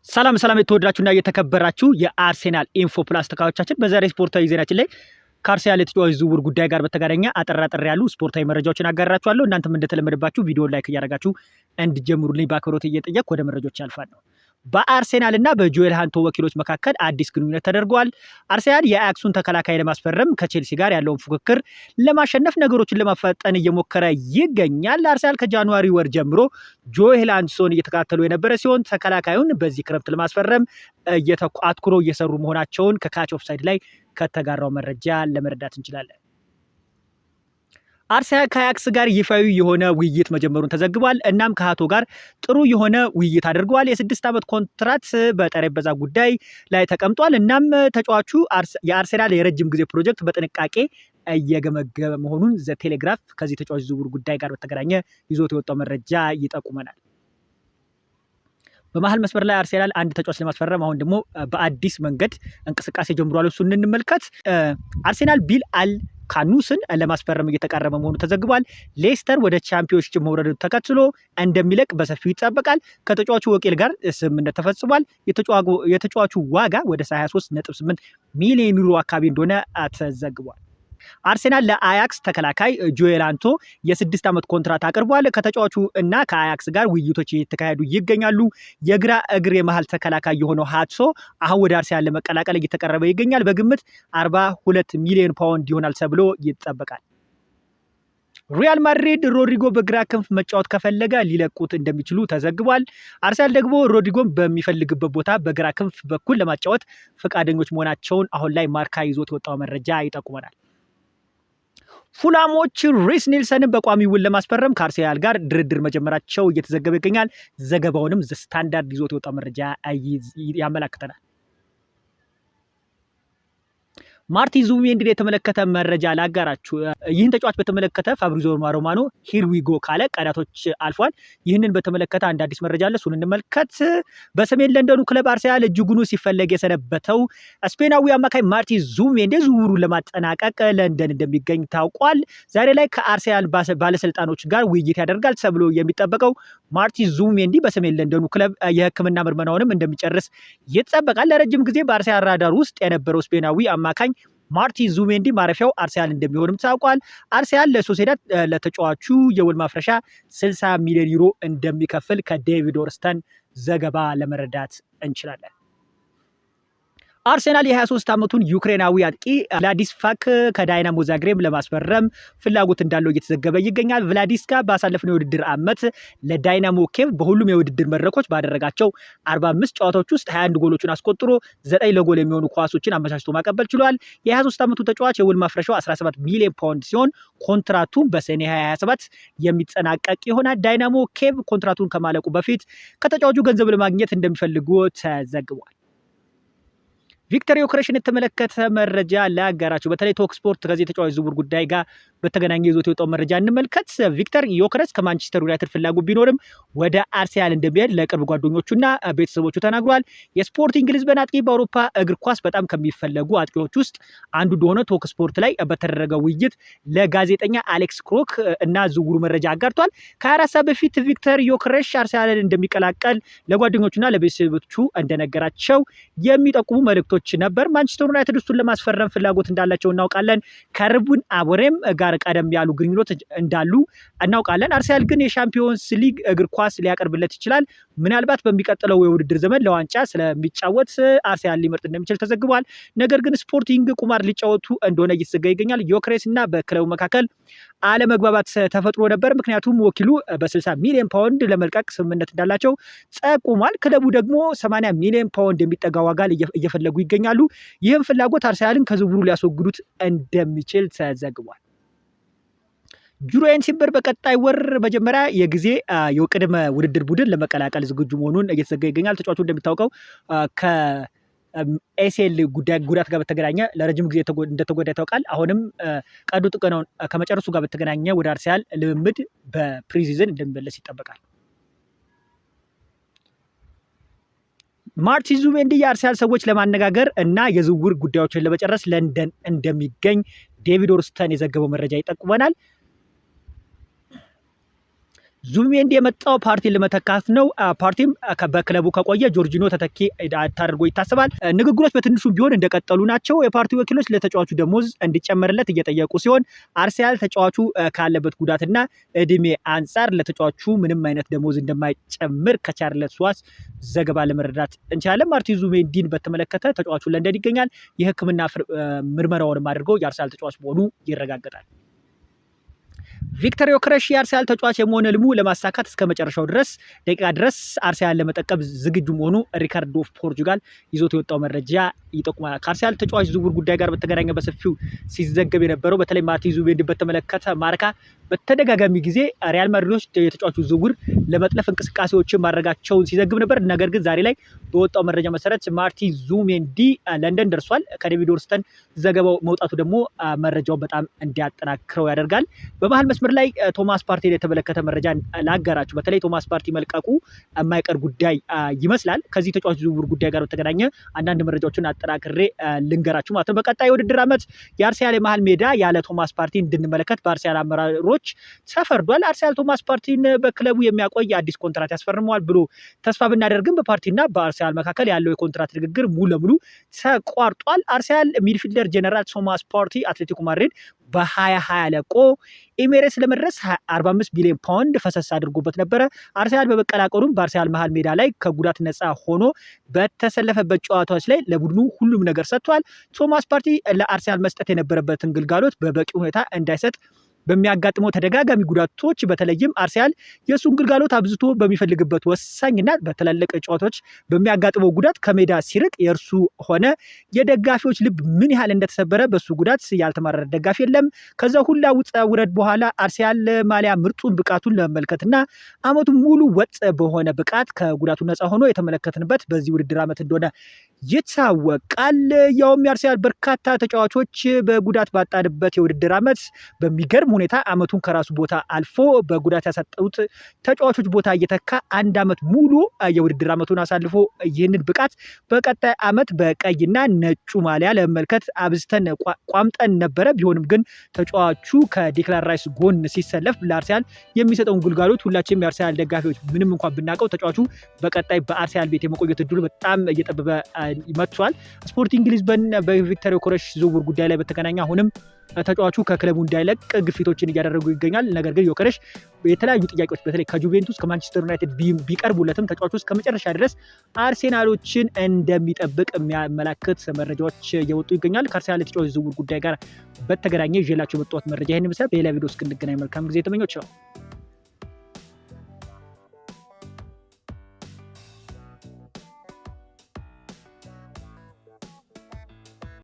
ሰላም የተወደዳችሁና የተከበራችሁ የአርሴናል ኢንፎ ፕላስ ተከታዮቻችን በዛሬ ስፖርታዊ ዜናችን ላይ ከአርሴናል የተጫዋች ዝውውር ጉዳይ ጋር በተገናኘ አጠር ያሉ ስፖርታዊ መረጃዎችን አጋራችኋለሁ። እናንተም እንደተለመደባችሁ ቪዲዮ ላይክ እያደረጋችሁ እንድጀምሩልኝ በአክብሮት እየጠየቅኩ ወደ መረጃዎች ያልፋለሁ። በአርሴናል እና በጆኤል ሃንቶ ወኪሎች መካከል አዲስ ግንኙነት ተደርጓል። አርሴናል የአያክሱን ተከላካይ ለማስፈረም ከቼልሲ ጋር ያለውን ፉክክር ለማሸነፍ ነገሮችን ለማፋጠን እየሞከረ ይገኛል። አርሴናል ከጃንዋሪ ወር ጀምሮ ጆኤል ሃንቶን እየተከታተሉ የነበረ ሲሆን ተከላካዩን በዚህ ክረምት ለማስፈረም አትኩሮ እየሰሩ መሆናቸውን ከካች ኦፍሳይድ ላይ ከተጋራው መረጃ ለመረዳት እንችላለን። አርሰናል ከአያክስ ጋር ይፋዊ የሆነ ውይይት መጀመሩን ተዘግቧል። እናም ከሃቶ ጋር ጥሩ የሆነ ውይይት አድርገዋል። የ6 ዓመት ኮንትራት በጠረጴዛ ጉዳይ ላይ ተቀምጧል። እናም ተጫዋቹ የአርሰናል የረጅም ጊዜ ፕሮጀክት በጥንቃቄ እየገመገመ መሆኑን ዘ ቴሌግራፍ ከዚህ ተጫዋች ዝውውር ጉዳይ ጋር በተገናኘ ይዞት የወጣው መረጃ ይጠቁመናል። በመሀል መስመር ላይ አርሴናል አንድ ተጫዋች ለማስፈረም አሁን ደግሞ በአዲስ መንገድ እንቅስቃሴ ጀምሯል። እሱ እንመልከት። አርሴናል ቢል አል ካኑስን ለማስፈረም እየተቃረበ መሆኑ ተዘግቧል። ሌስተር ወደ ቻምፒዮንሺፕ መውረዱ ተከትሎ እንደሚለቅ በሰፊው ይጠበቃል። ከተጫዋቹ ወኪል ጋር ስምምነት ተፈጽሟል። የተጫዋቹ ዋጋ ወደ 23.8 ሚሊዮን ዩሮ አካባቢ እንደሆነ ተዘግቧል። አርሴናል ለአያክስ ተከላካይ ጆኤል ሃንቶ የ6 ዓመት ኮንትራት አቅርቧል። ከተጫዋቹ እና ከአያክስ ጋር ውይይቶች እየተካሄዱ ይገኛሉ። የግራ እግር የመሃል ተከላካይ የሆነው ሃንቶ አሁን ወደ አርሴናል ለመቀላቀል እየተቀረበ ይገኛል። በግምት 42 ሚሊዮን ፓውንድ ይሆናል ተብሎ ይጠበቃል። ሪያል ማድሪድ ሮድሪጎ በግራ ክንፍ መጫወት ከፈለገ ሊለቁት እንደሚችሉ ተዘግቧል። አርሰናል ደግሞ ሮድሪጎን በሚፈልግበት ቦታ በግራ ክንፍ በኩል ለማጫወት ፈቃደኞች መሆናቸውን አሁን ላይ ማርካ ይዞት የወጣው መረጃ ይጠቁመናል። ፉላሞች ሪስ ኔልሰንን በቋሚ ውል ለማስፈረም ከአርሴናል ጋር ድርድር መጀመራቸው እየተዘገበ ይገኛል። ዘገባውንም ዘ ስታንዳርድ ይዞት የወጣው መረጃ ያመላክተናል። ማርቲን ዙቢሜንዲን የተመለከተ መረጃ ላጋራችሁ። ይህን ተጫዋች በተመለከተ ፋብሪዚዮ ሮማኖ ሂር ዊ ጎ ካለ ቀናቶች አልፏል። ይህንን በተመለከተ አንድ አዲስ መረጃ አለ፣ እሱን እንመልከት። በሰሜን ለንደኑ ክለብ አርሰናል እጅጉኑ ሲፈለግ የሰነበተው ስፔናዊ አማካይ ማርቲን ዙቢሜንዲ ዝውውሩን ለማጠናቀቅ ለንደን እንደሚገኝ ታውቋል። ዛሬ ላይ ከአርሰናል ባለስልጣኖች ጋር ውይይት ያደርጋል ተብሎ የሚጠበቀው ማርቲን ዙቢሜንዲ በሰሜን ለንደኑ ክለብ የሕክምና ምርመራውንም እንደሚጨርስ ይጠበቃል። ለረጅም ጊዜ በአርሰናል ራዳር ውስጥ የነበረው ስፔናዊ አማካኝ ማርቲን ዙቢሜንዲ ማረፊያው አርሰናል እንደሚሆንም ታውቋል። አርሰናል ለሶሴዳድ ለተጫዋቹ የውል ማፍረሻ 60 ሚሊዮን ዩሮ እንደሚከፍል ከዴቪድ ኦርስተን ዘገባ ለመረዳት እንችላለን። አርሰናል የ23 ዓመቱን ዩክሬናዊ አጥቂ ቭላዲስላቭ ከዳይናሞ ዛግሬብ ለማስፈረም ፍላጎት እንዳለው እየተዘገበ ይገኛል። ቭላዲስላቭ ባሳለፍነው የውድድር ዓመት ለዳይናሞ ኬቭ በሁሉም የውድድር መድረኮች ባደረጋቸው 45 ጨዋታዎች ውስጥ 21 ጎሎችን አስቆጥሮ 9 ለጎል የሚሆኑ ኳሶችን አመቻችቶ ማቀበል ችሏል። የ23 ዓመቱ ተጫዋች የውል ማፍረሻው 17 ሚሊዮን ፓውንድ ሲሆን ኮንትራቱን በሰኔ 2027 የሚጠናቀቅ ይሆናል። ዳይናሞ ኬቭ ኮንትራቱን ከማለቁ በፊት ከተጫዋቹ ገንዘብ ለማግኘት እንደሚፈልጉ ተዘግቧል። ቪክተር ዮከሬስን የተመለከተ መረጃ ላጋራችሁ። በተለይ ቶክ ስፖርት ከዚህ ተጫዋች ዝውውር ጉዳይ ጋር በተገናኘ ይዞት የወጣው መረጃ እንመልከት። ቪክተር ዮከሬስ ከማንቸስተር ዩናይትድ ፍላጎት ቢኖርም ወደ አርሰናል እንደሚሄድ ለቅርብ ጓደኞቹና ቤተሰቦቹ ተናግሯል። የስፖርቲንግ ሊዝበን አጥቂ በአውሮፓ እግር ኳስ በጣም ከሚፈለጉ አጥቂዎች ውስጥ አንዱ እንደሆነ ቶክ ስፖርት ላይ በተደረገ ውይይት ለጋዜጠኛ አሌክስ ክሮክ እና ዝውውሩ መረጃ አጋርቷል። ከ24 ሰዓት በፊት ቪክተር ዮከሬስ አርሰናልን እንደሚቀላቀል ለጓደኞቹና ለቤተሰቦቹ እንደነገራቸው የሚጠቁሙ መልእክቶች ነበር። ማንቸስተር ዩናይትድ እሱን ለማስፈረም ፍላጎት እንዳላቸው እናውቃለን። ከሩበን አሞሪም ጋር ቀደም ያሉ ግንኙነቶች እንዳሉ እናውቃለን። አርሰናል ግን የሻምፒዮንስ ሊግ እግር ኳስ ሊያቀርብለት ይችላል። ምናልባት በሚቀጥለው የውድድር ዘመን ለዋንጫ ስለሚጫወት አርሰናል ሊመርጥ እንደሚችል ተዘግቧል። ነገር ግን ስፖርቲንግ ቁማር ሊጫወቱ እንደሆነ እየተዘጋ ይገኛል። ዮከሬስ እና በክለቡ መካከል አለመግባባት ተፈጥሮ ነበር። ምክንያቱም ወኪሉ በ60 ሚሊዮን ፓውንድ ለመልቀቅ ስምምነት እንዳላቸው ጠቁሟል። ክለቡ ደግሞ 80 ሚሊዮን ፓውንድ የሚጠጋ ዋጋ እየፈለጉ ይገኛሉ። ይህም ፍላጎት አርሰናልን ከዝውውሩ ሊያስወግዱት እንደሚችል ተዘግቧል። ጁሪየን ቲምበር በቀጣይ ወር መጀመሪያ የጊዜ የቅድመ ውድድር ቡድን ለመቀላቀል ዝግጁ መሆኑን እየተዘገበ ይገኛል። ተጫዋቹ እንደሚታወቀው ከኤሲኤል ጉዳት ጋር በተገናኘ ለረጅም ጊዜ እንደተጎዳ ይታወቃል። አሁንም ቀዶ ጥገናውን ከመጨረሱ ጋር በተገናኘ ወደ አርሰናል ልምምድ በፕሪሲዝን እንደሚመለስ ይጠበቃል። ማርቲን ዙቢሜንዲ የአርሰናል ሰዎች ለማነጋገር እና የዝውውር ጉዳዮችን ለመጨረስ ለንደን እንደሚገኝ ዴቪድ ኦርስተን የዘገበው መረጃ ይጠቁመናል። ዙቢሜንዲ የመጣው ፓርቲን ለመተካት ነው። ፓርቲም በክለቡ ከቆየ ጆርጂኖ ተተኪ ተደርጎ ይታሰባል። ንግግሮች በትንሹም ቢሆን እንደቀጠሉ ናቸው። የፓርቲ ወኪሎች ለተጫዋቹ ደሞዝ እንዲጨመርለት እየጠየቁ ሲሆን አርሰናል ተጫዋቹ ካለበት ጉዳትና እድሜ አንጻር ለተጫዋቹ ምንም አይነት ደሞዝ እንደማይጨምር ከቻርለስ ዋስ ዘገባ ለመረዳት እንችላለን። ማርቲን ዙቢሜንዲን በተመለከተ ተጫዋቹ ለንደን ይገኛል። የሕክምና ምርመራውንም አድርገው የአርሰናል ተጫዋች መሆኑ ይረጋገጣል። ቪክተር ዮከረስ የአርሰናል ተጫዋች የመሆን ህልሙ ለማሳካት እስከ መጨረሻው ደቂቃ ድረስ አርሰናል ለመጠቀም ዝግጁ መሆኑ ሪካርዶ ኦፍ ፖርቹጋል ይዞት የወጣው መረጃ ይጠቁማል። ከአርሰናል ተጫዋች ዝውውር ጉዳይ ጋር በተገናኘ በሰፊው ሲዘገብ የነበረው በተለይ ማርቲን ዙቢሜንዲ በተመለከተ ማርካ በተደጋጋሚ ጊዜ ሪያል ማድሪዶች የተጫዋቹ ዝውውር ለመጥለፍ እንቅስቃሴዎችን ማድረጋቸውን ሲዘግብ ነበር። ነገር ግን ዛሬ ላይ በወጣው መረጃ መሰረት ማርቲን ዙቢሜንዲ ለንደን ደርሷል። ከዴቪድ ኦርንስተን ዘገባው መውጣቱ ደግሞ መረጃውን በጣም እንዲያጠናክረው ያደርጋል። በመሀል መስመር ላይ ቶማስ ፓርቲን የተመለከተ መረጃ ላጋራችሁ። በተለይ ቶማስ ፓርቲ መልቀቁ የማይቀር ጉዳይ ይመስላል። ከዚህ ተጫዋች ዝውውር ጉዳይ ጋር በተገናኘ አንዳንድ መረጃዎችን አጠናክሬ ልንገራችሁ ማለት ነው። በቀጣይ የውድድር ዓመት የአርሰናል የመሀል ሜዳ ያለ ቶማስ ፓርቲ እንድንመለከት በአርሰናል አመራሮች ተፈርዷል። አርሰናል ቶማስ ፓርቲን በክለቡ የሚያቆይ አዲስ ኮንትራት ያስፈርመዋል ብሎ ተስፋ ብናደርግም በፓርቲና በአርሰናል መካከል ያለው የኮንትራት ንግግር ሙሉ ለሙሉ ተቋርጧል። አርሰናል ሚድፊልደር ጀነራል ቶማስ ፓርቲ አትሌቲኮ ማድሪድ በ2020 ለቆ ኤሜሬትስ ለመድረስ 45 ቢሊዮን ፓውንድ ፈሰስ አድርጎበት ነበረ። አርሰናል በመቀላቀሉም በአርሰናል መሀል ሜዳ ላይ ከጉዳት ነፃ ሆኖ በተሰለፈበት ጨዋታዎች ላይ ለቡድኑ ሁሉም ነገር ሰጥቷል። ቶማስ ፓርቲ ለአርሰናል መስጠት የነበረበትን ግልጋሎት በበቂ ሁኔታ እንዳይሰጥ በሚያጋጥመው ተደጋጋሚ ጉዳቶች በተለይም አርሰናል የእሱን ግልጋሎት አብዝቶ በሚፈልግበት ወሳኝና በትላልቅ ጨዋታዎች በሚያጋጥመው ጉዳት ከሜዳ ሲርቅ የእርሱ ሆነ የደጋፊዎች ልብ ምን ያህል እንደተሰበረ በሱ ጉዳት ያልተማረረ ደጋፊ የለም። ከዛ ሁላ ውጣ ውረድ በኋላ አርሰናል ማሊያ ምርጡን ብቃቱን ለመመልከትና አመቱን ሙሉ ወጥ በሆነ ብቃት ከጉዳቱ ነፃ ሆኖ የተመለከትንበት በዚህ ውድድር ዓመት እንደሆነ ይታወቃል። ያውም የአርሰናል በርካታ ተጫዋቾች በጉዳት ባጣንበት የውድድር ዓመት በሚገርም ሁኔታ አመቱን ከራሱ ቦታ አልፎ በጉዳት ያሳጠሩት ተጫዋቾች ቦታ እየተካ አንድ አመት ሙሉ የውድድር አመቱን አሳልፎ ይህንን ብቃት በቀጣይ አመት በቀይና ነጩ ማሊያ ለመመልከት አብዝተን ቋምጠን ነበረ። ቢሆንም ግን ተጫዋቹ ከዴክላን ራይስ ጎን ሲሰለፍ ለአርሰናል የሚሰጠውን ግልጋሎት ሁላችንም የአርሰናል ደጋፊዎች ምንም እንኳን ብናውቀው ተጫዋቹ በቀጣይ በአርሰናል ቤት የመቆየት እድሉ በጣም እየጠበበ ይመጥቷል። ስፖርቲንግ ሊዝበን በቪክተር ዮከረስ ዝውውር ጉዳይ ላይ በተገናኘ አሁንም ተጫዋቹ ከክለቡ እንዳይለቅ ግፊቶችን እያደረጉ ይገኛል። ነገር ግን ዮከረስ የተለያዩ ጥያቄዎች በተለይ ከጁቬንቱስ ከማንቸስተር ዩናይትድ ቢቀርቡለትም ተጫዋቹ እስከ መጨረሻ ድረስ አርሴናሎችን እንደሚጠብቅ የሚያመላክት መረጃዎች እየወጡ ይገኛል። ከአርሰናል ተጫዋች ዝውውር ጉዳይ ጋር በተገናኘ ይዤላችሁ የመጣሁት መረጃ ይህን ይመስላል። በሌላ ቪዲዮ እስክንገናኝ መልካም ጊዜ ተመኞች።